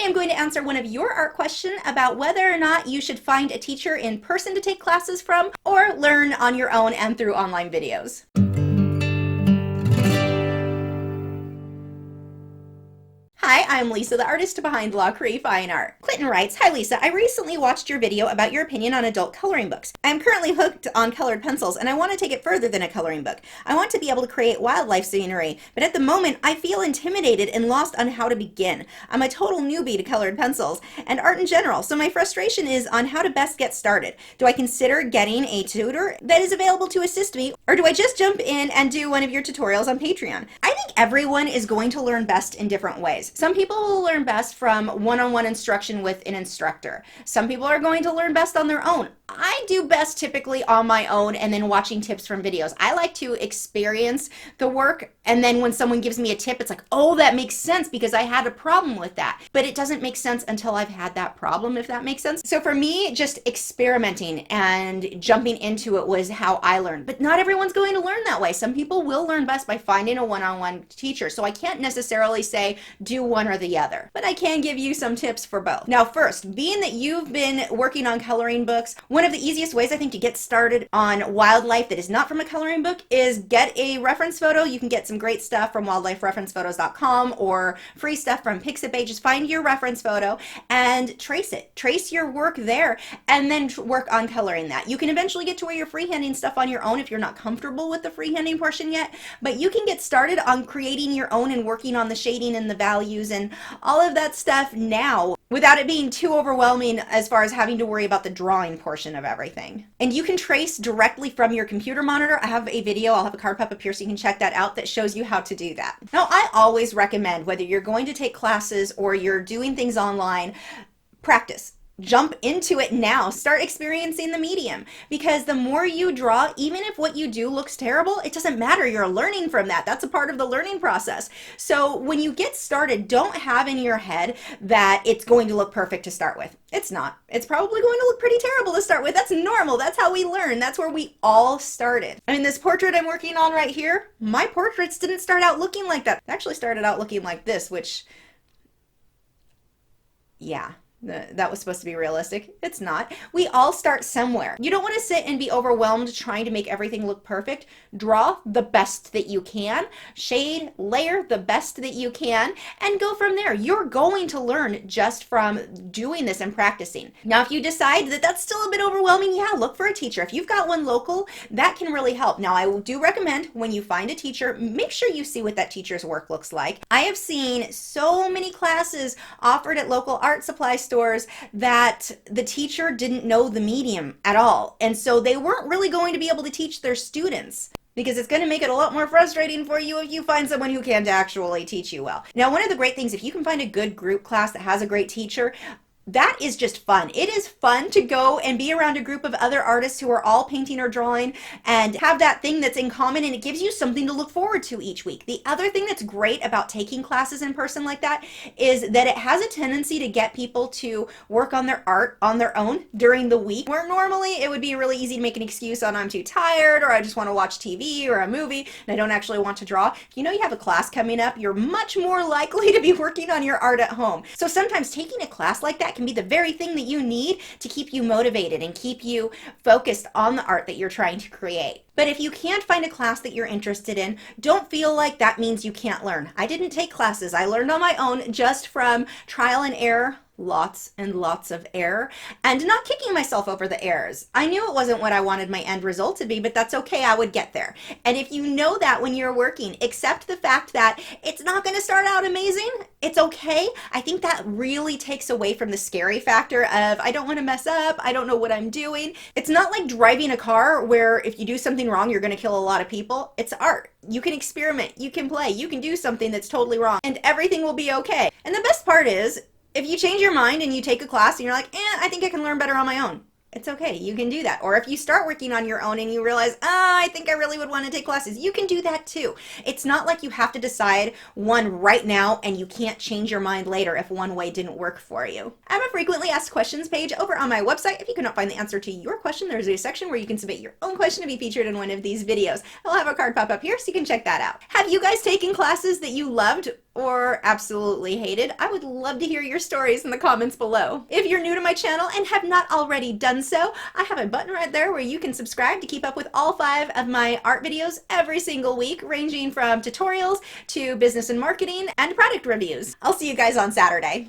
Today I'm going to answer one of your art questions about whether or not you should find a teacher in person to take classes from or learn on your own and through online videos. Hi, I'm Lisa, the artist behind Lachri Fine Art. Clinton writes, "Hi Lisa, I recently watched your video about your opinion on adult coloring books. I am currently hooked on colored pencils and I want to take it further than a coloring book. I want to be able to create wildlife scenery, but at the moment I feel intimidated and lost on how to begin. I'm a total newbie to colored pencils and art in general, so my frustration is on how to best get started. Do I consider getting a tutor that is available to assist me, or do I just jump in and do one of your tutorials on Patreon?" I think everyone is going to learn best in different ways. Some people will learn best from one-on-one instruction with an instructor. Some people are going to learn best on their own. I do best typically on my own and then watching tips from videos. I like to experience the work, and then when someone gives me a tip, it's like, oh, that makes sense because I had a problem with that. But it doesn't make sense until I've had that problem, if that makes sense. So for me, just experimenting and jumping into it was how I learned. But not everyone's going to learn that way. Some people will learn best by finding a one-on-one teacher. So I can't necessarily say do one or the other, but I can give you some tips for both. Now, first, being that you've been working on coloring books, one of the easiest ways I think to get started on wildlife that is not from a coloring book is get a reference photo. You can get some great stuff from wildlifereferencephotos.com or free stuff from Pixabay. Just find your reference photo and trace it. Trace your work there and then work on coloring that. You can eventually get to where you're freehanding stuff on your own if you're not comfortable with the freehanding portion yet, but you can get started on creating your own and working on the shading and the values and all of that stuff now without it being too overwhelming as far as having to worry about the drawing portion of everything. And you can trace directly from your computer monitor. I have a video, I'll have a card pop up here so you can check that out, that shows you how to do that. Now, I always recommend, whether you're going to take classes or you're doing things online, practice. Jump into it now. Start experiencing the medium, because the more you draw, even if what you do looks terrible, it doesn't matter. You're learning from that. That's a part of the learning process. So when you get started, don't have in your head that it's going to look perfect to start with. It's not. It's probably going to look pretty terrible to start with. That's normal. That's how we learn. That's where we all started. I mean, this portrait I'm working on right here, my portraits didn't start out looking like that. They actually started out looking like this, which, yeah. That was supposed to be realistic. It's not. We all start somewhere. You don't want to sit and be overwhelmed trying to make everything look perfect. Draw the best that you can, shade, layer the best that you can, and go from there. You're going to learn just from doing this and practicing. Now, if you decide that that's still a bit overwhelming, yeah, look for a teacher. If you've got one local, that can really help. Now, I do recommend when you find a teacher, make sure you see what that teacher's work looks like. I have seen so many classes offered at local art supply stores that the teacher didn't know the medium at all, and so they weren't really going to be able to teach their students, because it's going to make it a lot more frustrating for you if you find someone who can't actually teach you well. Now, one of the great things, if you can find a good group class that has a great teacher, that is just fun. It is fun to go and be around a group of other artists who are all painting or drawing and have that thing that's in common, and it gives you something to look forward to each week. The other thing that's great about taking classes in person like that is that it has a tendency to get people to work on their art on their own during the week, where normally it would be really easy to make an excuse on I'm too tired, or I just want to watch TV or a movie and I don't actually want to draw. If you know you have a class coming up, you're much more likely to be working on your art at home. So sometimes taking a class like that can be the very thing that you need to keep you motivated and keep you focused on the art that you're trying to create. But if you can't find a class that you're interested in, don't feel like that means you can't learn. I didn't take classes. I learned on my own just from trial and error, lots and lots of error, and not kicking myself over the errors. I knew it wasn't what I wanted my end result to be, but that's okay. I would get there. And if you know that when you're working, accept the fact that it's not going to start out amazing. It's okay. I think that really takes away from the scary factor of I don't want to mess up. I don't know what I'm doing. It's not like driving a car where if you do something wrong, you're going to kill a lot of people. It's art. You can experiment. You can play. You can do something that's totally wrong and everything will be okay. And the best part is, if you change your mind and you take a class and you're like, I think I can learn better on my own, it's okay. You can do that. Or if you start working on your own and you realize, I think I really would want to take classes, you can do that too. It's not like you have to decide one right now and you can't change your mind later if one way didn't work for you. I have a frequently asked questions page over on my website. If you cannot find the answer to your question, there's a section where you can submit your own question to be featured in one of these videos. I'll have a card pop up here so you can check that out. Have you guys taken classes that you loved or absolutely hated. I would love to hear your stories in the comments below. If you're new to my channel and have not already done so, I have a button right there where you can subscribe to keep up with all 5 of my art videos every single week, ranging from tutorials to business and marketing and product reviews. I'll see you guys on Saturday.